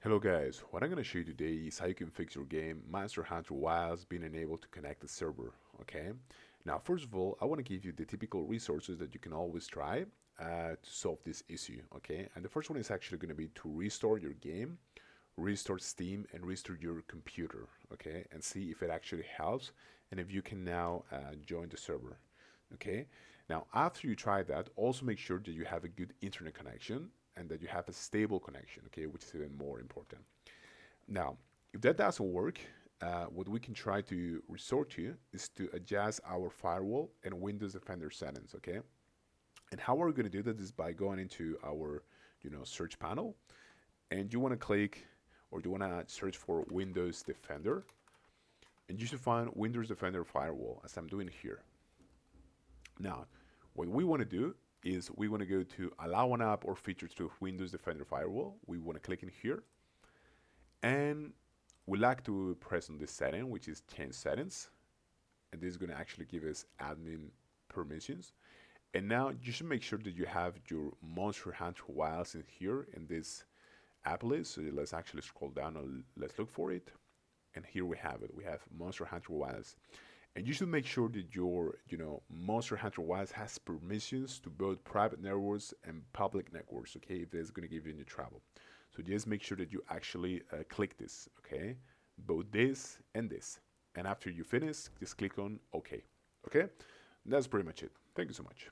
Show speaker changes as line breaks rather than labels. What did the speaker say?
Hello guys, what I'm going to show you today is how you can fix your game Monster Hunter whilst being unable to connect the server, okay? Now first of all, I want to give you the typical resources that you can always try to solve this issue, okay? And the first one is actually going to be to restore your game, restore Steam, and restore your computer, okay? And see if it actually helps and if you can now join the server, okay? Now after you try that, also make sure that you have a good internet connection and that you have a stable connection, okay, which is even more important. Now, if that doesn't work, what we can try to resort to is to adjust our firewall and Windows Defender settings, okay? And how we're going to do that is by going into our, search panel, and you want to click or you want to search for Windows Defender, and you should find Windows Defender Firewall, as I'm doing here. Now, what we want to do is we want to go to allow an app or features to Windows Defender Firewall. We want to click in here, and we like to press on this setting, which is change settings, and this is going to actually give us admin permissions. And now you should make sure that you have your Monster Hunter Wilds in here in this app list. So let's actually scroll down and let's look for it. And here we have it. We have Monster Hunter Wilds. And you should make sure that your, Monster Hunter Wilds has permissions to both private networks and public networks, okay, if it's going to give you any trouble. So just make sure that you actually click this, okay, both this and this. And after you finish, just click on OK. Okay, that's pretty much it. Thank you so much.